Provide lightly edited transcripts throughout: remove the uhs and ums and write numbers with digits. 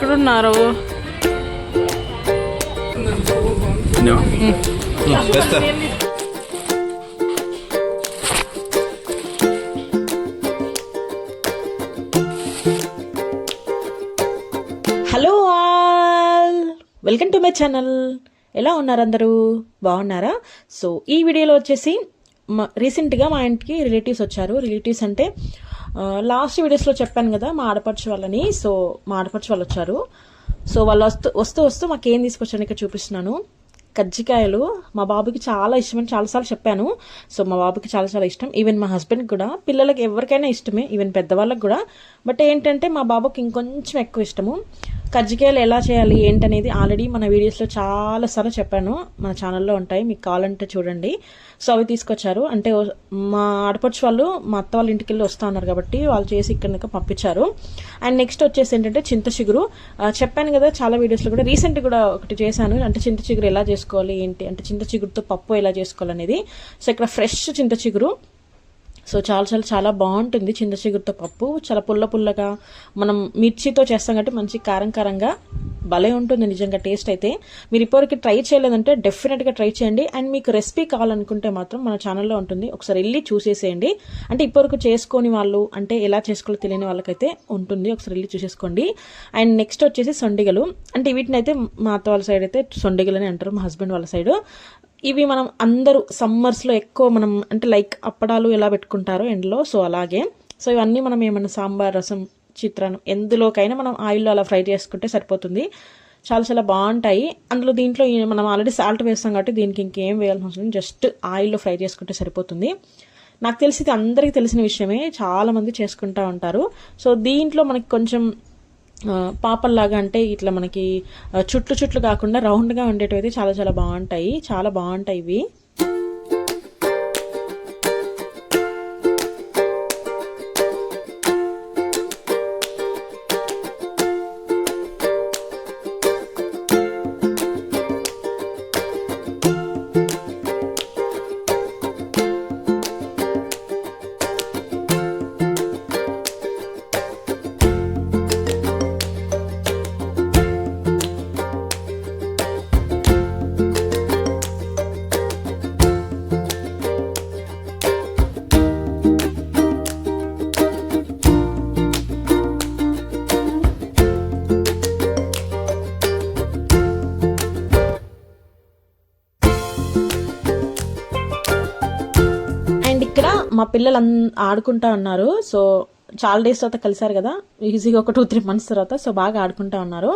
ఎక్కడున్నారు? Hello all, welcome to my channel. ఎలా ఉన్నారు అందరూ? బాగున్నారా? సో ఈ వీడియోలో వచ్చేసి రీసెంట్గా మా ఇంటికి రిలేటివ్స్ వచ్చారు. రిలేటివ్స్ అంటే లాస్ట్ వీడియోస్లో చెప్పాను కదా మా ఆడపడుచు వాళ్ళని. సో మా ఆడపడుచు వాళ్ళు వచ్చారు. సో వాళ్ళు వస్తూ మాకేం తీసుకొచ్చాను ఇక్కడ చూపిస్తున్నాను. కజ్జికాయలు మా బాబుకి చాలా ఇష్టం అని చాలాసార్లు చెప్పాను. సో మా బాబుకి చాలా చాలా ఇష్టం. ఈవెన్ మా హస్బెండ్కి కూడా, పిల్లలకి ఎవరికైనా ఇష్టమే, ఈవెన్ పెద్దవాళ్ళకి కూడా. బట్ ఏంటంటే మా బాబుకి ఇంకొంచెం ఎక్కువ ఇష్టము. కజ్జికాయలు ఎలా చేయాలి ఏంటనేది ఆల్రెడీ మన వీడియోస్లో చాలాసార్లు చెప్పాను. మన ఛానల్లో ఉంటాయి, మీకు కావాలంటే చూడండి. సో అవి తీసుకొచ్చారు. అంటే మా ఆడపడుచు వాళ్ళు మా అత్త వాళ్ళ ఇంటికి వెళ్ళి వస్తూ ఉన్నారు కాబట్టి వాళ్ళు చేసి ఇక్కడ పంపించారు. అండ్ నెక్స్ట్ వచ్చేసి ఏంటంటే చింత చిగురు. చెప్పాను కదా చాలా వీడియోస్లో కూడా, రీసెంట్ కూడా ఒకటి చేశాను. అంటే చింత చిగురు ఎలా చేసుకోవాలి ఏంటి అంటే, చింత చిగురుతో పప్పు ఎలా చేసుకోవాలనేది. సో ఇక్కడ ఫ్రెష్ చింత చిగురు. సో చాలా చాలా చాలా బాగుంటుంది చింత చిగురుతో పప్పు. చాలా పుల్లగా మనం మిర్చితో చేస్తాం కాబట్టి మంచి కారంగా భలే ఉంటుంది నిజంగా టేస్ట్ అయితే. మీరు ఇప్పటివరకు ట్రై చేయలేదంటే డెఫినెట్గా ట్రై చేయండి. అండ్ మీకు రెసిపీ కావాలనుకుంటే మాత్రం మన ఛానల్లో ఉంటుంది, ఒకసారి వెళ్ళి చూసేసేయండి. అంటే ఇప్పటివరకు చేసుకొని వాళ్ళు, అంటే ఎలా చేసుకోవాలో తెలియని వాళ్ళకైతే ఉంటుంది, ఒకసారి వెళ్ళి చూసేసుకోండి. అండ్ నెక్స్ట్ వచ్చేసి సొండిగలు. అంటే వీటిని అయితే మా అత్త వాళ్ళ సైడ్ అయితే సొండిగలు అని అంటారు, మా హస్బెండ్ వాళ్ళ సైడ్. ఇవి మనం అందరూ సమ్మర్స్లో ఎక్కువ మనం అంటే లైక్ అప్పడాలు ఎలా పెట్టుకుంటారో ఎండలో, సో అలాగే. సో ఇవన్నీ మనం ఏమన్నా సాంబార్, రసం, చిత్రాన్నం ఎందులోకైనా మనం ఆయిల్లో అలా ఫ్రై చేసుకుంటే సరిపోతుంది. చాలా చాలా బాగుంటాయి. దీంట్లో మనం ఆల్రెడీ సాల్ట్ వేస్తాం కాబట్టి దీనికి ఇంకేం వేయాల్సిన అవసరం, జస్ట్ ఆయిల్లో ఫ్రై చేసుకుంటే సరిపోతుంది. నాకు తెలిసి ఇది అందరికీ తెలిసిన విషయమే, చాలామంది చేసుకుంటూ ఉంటారు. సో దీంట్లో మనకి కొంచెం పాపల్లాగా అంటే ఇట్లా మనకి చుట్లు కాకుండా రౌండ్గా ఉండేటివి అయితే చాలా చాలా బాగుంటాయి. చాలా బాగుంటాయి ఇవి. ఇక్కడ మా పిల్లలు ఆడుకుంటా ఉన్నారు. సో చాలా డేస్ తర్వాత కలిసారు కదా, ఈజీగా ఒక 2-3 months తర్వాత. సో బాగా ఆడుకుంటా ఉన్నారు.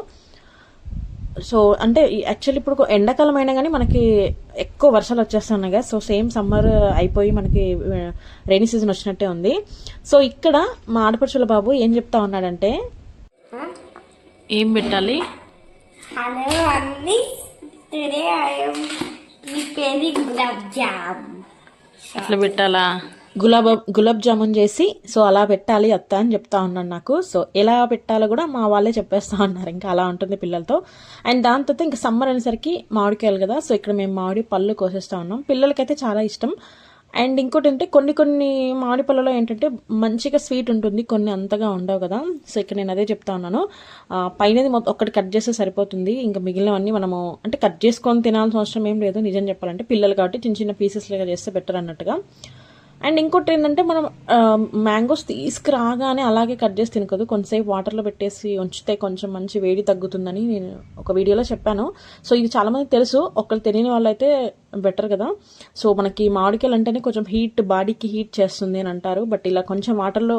సో అంటే యాక్చువల్లీ ఇప్పుడు ఎండాకాలం అయినా కానీ మనకి ఎక్కువ వర్షాలు వచ్చేస్తున్నాయి కదా. సో సేమ్ సమ్మర్ అయిపోయి మనకి రైనీ సీజన్ వచ్చినట్టే ఉంది. సో ఇక్కడ మా ఆడపడుచుల బాబు ఏం చెప్తా ఉన్నాడంటే, ఏం పెట్టాలి? హలో అన్ని, today I am preparing gulab jam. అట్లా పెట్టాలా? గులాబ్ జామున్ చేసి సో అలా పెట్టాలి అత్త అని చెప్తా ఉన్నాను నాకు. సో ఎలా పెట్టాలో కూడా మా వాళ్ళే చెప్పేస్తా ఉన్నారు. ఇంకా అలా ఉంటుంది పిల్లలతో. అండ్ దాని తర్వాత ఇంకా సమ్మర్ అనేసరికి మామిడికాయలు కదా. సో ఇక్కడ మేము మామిడి పళ్ళు కోసేస్తా ఉన్నాం. పిల్లలకైతే చాలా ఇష్టం. అండ్ ఇంకోటి అంటే కొన్ని మామిడి పళ్ళలో ఏంటంటే మంచిగా స్వీట్ ఉంటుంది, కొన్ని అంతగా ఉండవు కదా. సో ఇక్కడ నేను అదే చెప్తా ఉన్నాను. పైనది ఒక్కటి కట్ చేస్తే సరిపోతుంది, ఇంకా మిగిలినవన్నీ మనము అంటే కట్ చేసుకొని తినాల్సిన అవసరం ఏం లేదు నిజం చెప్పాలంటే. పిల్లలు కాబట్టి చిన్న పీసెస్ లాగా చేస్తే బెటర్ అన్నట్టుగా. అండ్ ఇంకోటి ఏంటంటే మనం మ్యాంగోస్ తీసుకురాగానే అలాగే కట్ చేసి తినకూడదు, కొంతసేపు వాటర్లో పెట్టేసి ఉంచితే కొంచెం మంచి వేడి తగ్గుతుందని నేను ఒక వీడియోలో చెప్పాను. సో ఇది చాలామంది తెలుసు, ఒకళ్ళు తెలియని వాళ్ళు అయితే బెటర్ కదా. సో మనకి మామిడికాయలు అంటేనే కొంచెం హీట్, బాడీకి హీట్ చేస్తుంది అని అంటారు. బట్ ఇలా కొంచెం వాటర్లో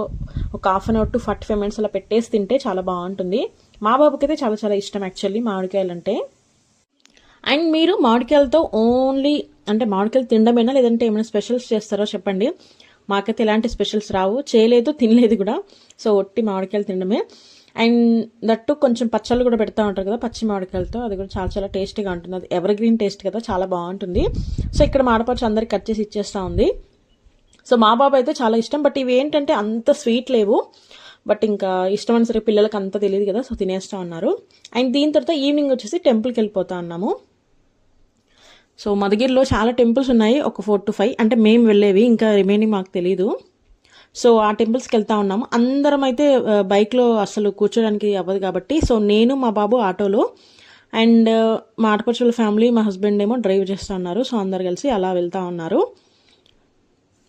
ఒక 1/2 hour to 45 minutes అలా పెట్టేసి తింటే చాలా బాగుంటుంది. మా బాబుకి అయితే చాలా చాలా ఇష్టం యాక్చువల్లీ మామిడికాయలు అంటే. అండ్ మీరు మామిడికాయలతో ఓన్లీ అంటే మామిడికాయలు తినడమేనా లేదంటే ఏమైనా స్పెషల్స్ చేస్తారో చెప్పండి. మాకైతే ఎలాంటి స్పెషల్స్ రావు, చేయలేదు, తినలేదు కూడా. సో ఒట్టి మామిడికాయలు తినడమే. అండ్ దట్టు కొంచెం పచ్చళ్ళు కూడా పెడతా ఉంటారు కదా పచ్చి మామిడికాయలతో, అది కూడా చాలా చాలా టేస్టీగా ఉంటుంది. అది ఎవర్ గ్రీన్ టేస్ట్ కదా, చాలా బాగుంటుంది. సో ఇక్కడ మాడపచ్చు అందరికి కట్ చేసి ఇచ్చేస్తూ ఉంది. సో మా బాబు అయితే చాలా ఇష్టం. బట్ ఇవి ఏంటంటే అంత స్వీట్ లేవు, బట్ ఇంకా ఇష్టమైన సరే పిల్లలకి అంత తెలియదు కదా, సో తినేస్తూ ఉన్నారు. అండ్ దీని తర్వాత ఈవినింగ్ వచ్చేసి టెంపుల్కి వెళ్ళిపోతా ఉన్నాము. సో మధుగిరిలో చాలా టెంపుల్స్ ఉన్నాయి, ఒక 4 to 5 అంటే మేము వెళ్ళేవి, ఇంకా రిమైనింగ్ మాకు తెలీదు. సో ఆ టెంపుల్స్కి వెళ్తా ఉన్నాము. అందరం అయితే బైక్లో అసలు కూర్చోడానికి అవ్వదు కాబట్టి, సో నేను మా బాబు ఆటోలో, అండ్ మా ఆడపడుచుల ఫ్యామిలీ, మా హస్బెండ్ ఏమో డ్రైవ్ చేస్తూ ఉన్నారు. సో అందరు కలిసి అలా వెళ్తూ ఉన్నారు.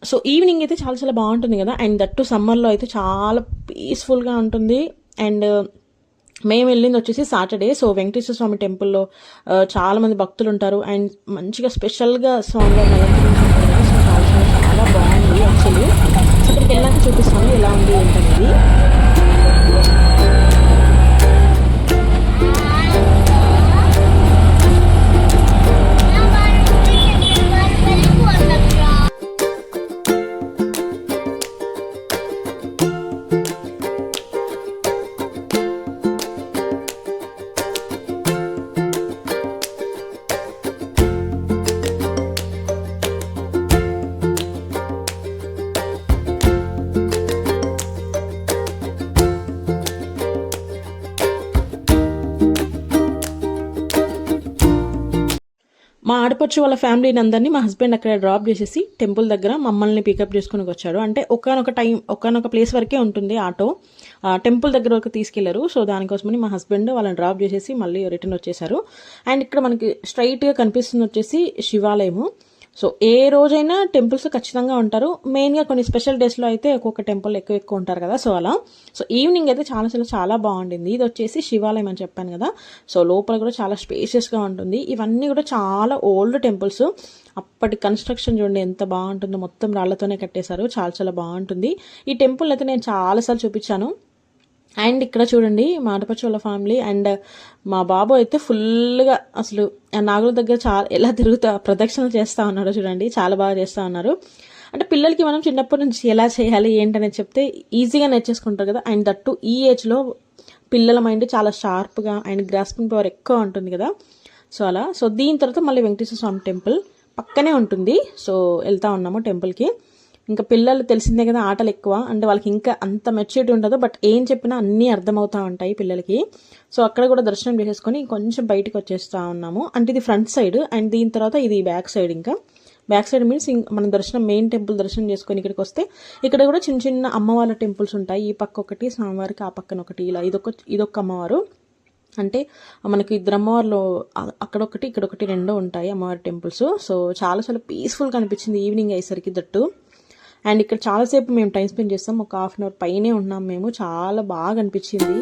సో ఈవినింగ్ అయితే చాలా చాలా బాగుంటుంది కదా, అండ్ దట్టు సమ్మర్లో అయితే చాలా పీస్ఫుల్గా ఉంటుంది. అండ్ మేము వెళ్ళింది వచ్చేసి సాటర్డే. సో వెంకటేశ్వర స్వామి టెంపుల్లో చాలా మంది భక్తులు ఉంటారు, అండ్ మంచిగా స్పెషల్గా స్వామివారిని అలంకరించుకుంటారు కదా. సో చాలా చాలా చాలా బాగుంది యాక్చువల్లీ. సో ఇక్కడికి వెళ్ళాక చూపిస్తాను ఎలా ఉంది ఏంటనేది. మా ఆడపడుచు వాళ్ళ ఫ్యామిలీని అందరినీ మా హస్బెండ్ అక్కడ డ్రాప్ చేసేసి టెంపుల్ దగ్గర మమ్మల్ని పికప్ చేసుకుని వచ్చాడు. అంటే ఒకనొక ప్లేస్ వరకే ఉంటుంది ఆటో, టెంపుల్ దగ్గర వరకు తీసుకెళ్లారు. సో దానికోసమని మా హస్బెండ్ వాళ్ళని డ్రాప్ చేసేసి మళ్ళీ రిటర్న్ వచ్చేసారు. అండ్ ఇక్కడ మనకి స్ట్రైట్గా కనిపిస్తుంది వచ్చేసి శివాలయము. సో ఏ రోజైనా టెంపుల్స్ ఖచ్చితంగా ఉంటారు. మెయిన్గా కొన్ని స్పెషల్ డేస్లో అయితే ఒక్కొక్క టెంపుల్ ఎక్కువ ఉంటారు కదా. సో అలా సో ఈవినింగ్ అయితే చాలా బాగుండింది. ఇది వచ్చేసి శివాలయం అని చెప్పాను కదా. సో లోపల కూడా చాలా స్పేషియస్గా ఉంటుంది. ఇవన్నీ కూడా చాలా ఓల్డ్ టెంపుల్స్. అప్పటి కన్స్ట్రక్షన్ చూడండి ఎంత బాగుంటుందో, మొత్తం రాళ్లతోనే కట్టేశారు. చాలా బాగుంటుంది. ఈ టెంపుల్ అయితే నేను చాలాసార్లు చూపించాను. అండ్ ఇక్కడ చూడండి మా ఆడపడుచు వాళ్ళ ఫ్యామిలీ అండ్ మా బాబు అయితే ఫుల్గా అసలు నాగుల దగ్గర చాలా ఎలా ప్రదక్షిణలు చేస్తూ ఉన్నారో చూడండి, చాలా బాగా చేస్తూ ఉన్నారు. అంటే పిల్లలకి మనం చిన్నప్పటి నుంచి ఎలా చేయాలి ఏంటనేది చెప్తే ఈజీగా నేర్చేసుకుంటారు కదా. అండ్ దట్టు ఈ ఏజ్లో పిల్లల మైండ్ చాలా షార్ప్గా అండ్ గ్రాస్పింగ్ పవర్ ఎక్కువ ఉంటుంది కదా. సో అలా సో దీని తర్వాత మళ్ళీ వెంకటేశ్వర స్వామి టెంపుల్ పక్కనే ఉంటుంది. సో వెళ్తా ఉన్నాము టెంపుల్కి. ఇంకా పిల్లలు తెలిసిందే కదా, ఆటలు ఎక్కువ, అంటే వాళ్ళకి ఇంకా అంత మెచ్యూరిటీ ఉండదు, బట్ ఏం చెప్పినా అన్నీ అర్థమవుతూ ఉంటాయి పిల్లలకి. సో అక్కడ కూడా దర్శనం చేసేసుకొని కొంచెం బయటకు వచ్చేస్తూ ఉన్నాము. అంటే ఇది ఫ్రంట్ సైడ్ అండ్ దీని తర్వాత ఇది బ్యాక్ సైడ్. ఇంకా బ్యాక్ సైడ్ మీన్స్ మన దర్శనం మెయిన్ టెంపుల్ దర్శనం చేసుకొని ఇక్కడికి వస్తే ఇక్కడ కూడా చిన్న అమ్మవాళ్ళ టెంపుల్స్ ఉంటాయి. ఈ పక్క ఒకటి స్వామివారికి, ఆ పక్కన ఒకటి, ఇలా ఇదొక అమ్మవారు. అంటే మనకి ఇద్దరు అమ్మవారిలో అక్కడొకటి ఇక్కడొకటి రెండో ఉంటాయి అమ్మవారి టెంపుల్స్. సో చాలా పీస్ఫుల్గా అనిపించింది ఈవినింగ్ అయ్యేసరికి దట్టు. అండ్ ఇక్కడ చాలాసేపు మేము టైం స్పెండ్ చేస్తాం, ఒక హాఫ్ అన్ అవర్ పైనే ఉన్నాం మేము. చాలా బాగా అనిపించింది.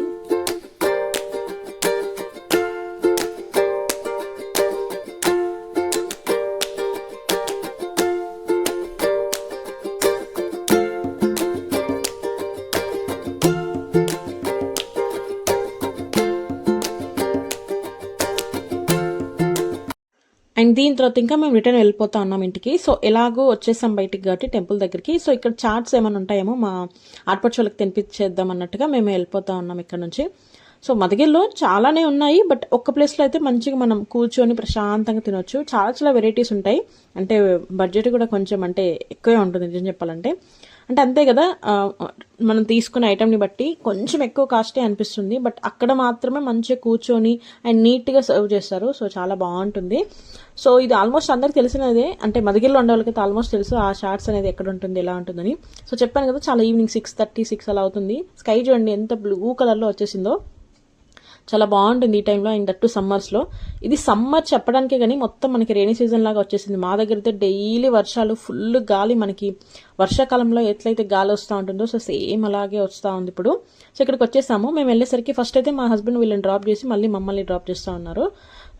అండ్ దీని తర్వాత ఇంకా మేము రిటర్న్ వెళ్ళిపోతా ఉన్నాం ఇంటికి. సో ఎలాగో వచ్చేసాం బయటికి కాబట్టి టెంపుల్ దగ్గరికి. సో ఇక్కడ చాట్స్ ఏమైనా ఉంటాయేమో మా ఆడపడుచు వాళ్ళకి తినిపించేద్దాం అన్నట్టుగా మేము వెళ్ళిపోతా ఉన్నాం ఇక్కడ నుంచి. సో మదగిరిలో చాలానే ఉన్నాయి, బట్ ఒక్క ప్లేస్లో అయితే మంచిగా మనం కూర్చొని ప్రశాంతంగా తినొచ్చు. చాలా వెరైటీస్ ఉంటాయి. అంటే బడ్జెట్ కూడా కొంచెం అంటే ఎక్కువే ఉంటుంది నిజం చెప్పాలంటే. అంటే అంతే కదా, మనం తీసుకునే ఐటెంని బట్టి కొంచెం ఎక్కువ కాస్టే అనిపిస్తుంది, బట్ అక్కడ మాత్రమే మంచిగా కూర్చొని అండ్ నీట్గా సర్వ్ చేస్తారు. సో చాలా బాగుంటుంది. సో ఇది ఆల్మోస్ట్ అందరికి తెలిసినదే, అంటే మదగిరిలో ఉండే వాళ్ళకైతే ఆల్మోస్ట్ తెలుసు ఆ షార్ట్స్ అనేది ఎక్కడ ఉంటుంది ఎలా ఉంటుందని. సో చెప్పాను కదా, చాలా ఈవినింగ్ 6:30 అలా అవుతుంది. స్కై చూడండి ఎంత బ్లూ కలర్లో వచ్చేసిందో, చాలా బాగుంటుంది ఈ టైంలో. అండ్ దట్టు సమ్మర్స్లో. ఇది సమ్మర్ చెప్పడానికే కానీ మొత్తం మనకి రైనీ సీజన్ లాగా వచ్చేసింది. మా దగ్గర అయితే డైలీ వర్షాలు, ఫుల్ గాలి, మనకి వర్షాకాలంలో ఎట్లయితే గాలి వస్తూ ఉంటుందో సో సేమ్ అలాగే వస్తూ ఉంది ఇప్పుడు. సో ఇక్కడికి వచ్చేసాము. మేము వెళ్ళేసరికి ఫస్ట్ అయితే మా హస్బెండ్ వీళ్ళని డ్రాప్ చేసి మళ్ళీ మమ్మల్ని డ్రాప్ చేస్తూ ఉన్నారు.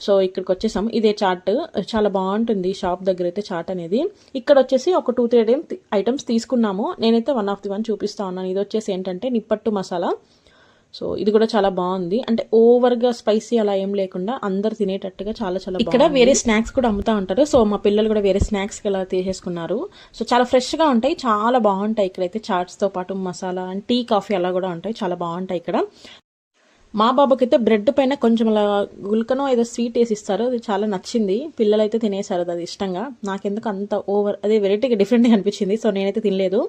సో ఇక్కడికి వచ్చేసాము. ఇదే చాట్, చాలా బాగుంటుంది షాప్ దగ్గర అయితే చాట్ అనేది. ఇక్కడ వచ్చేసి ఒక 2-3 ఐటమ్స్ తీసుకున్నాము. నేనైతే వన్ ఆఫ్ ది వన్ చూపిస్తా ఉన్నాను. ఇది వచ్చేసి ఏంటంటే నిప్పట్టు మసాలా. సో ఇది కూడా చాలా బాగుంది. అంటే ఓవర్గా స్పైసీ అలా ఏం లేకుండా అందరు తినేటట్టుగా చాలా ఇక్కడ వేరే స్నాక్స్ కూడా అమ్ముతా ఉంటారు. సో మా పిల్లలు కూడా వేరే స్నాక్స్ అలా తీసేసుకున్నారు. సో చాలా ఫ్రెష్గా ఉంటాయి, చాలా బాగుంటాయి ఇక్కడైతే. చాట్స్తో పాటు మసాలా అండ్ టీ, కాఫీ అలా కూడా ఉంటాయి, చాలా బాగుంటాయి ఇక్కడ. మా బాబుకి అయితే బ్రెడ్ పైన కొంచెం అలా గుల్కనో ఏదో స్వీట్ వేసి ఇస్తారు, అది చాలా నచ్చింది. పిల్లలు అయితే తినేశారు అది ఇష్టంగా. నాకెందుకు అంత అదే వెరైటీగా డిఫరెంట్గా అనిపించింది. సో నేనైతే తినలేదు.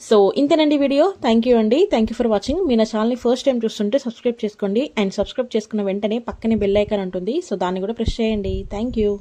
సో ఇంతేనండి వీడియో. థ్యాంక్ యూ అండి, థ్యాంక్ యూ ఫర్ వాచింగ్. మీ నా ఛానల్ని ఫస్ట్ టైం చూస్తుంటే సబ్స్క్రైబ్ చేసుకోండి. అండ్ సబ్స్క్రైబ్ చేసుకున్న వెంటనే పక్కనే బెల్ ఐకాన్ ఉంటుంది, సో దాన్ని కూడా ప్రెస్ చేయండి. Thank you.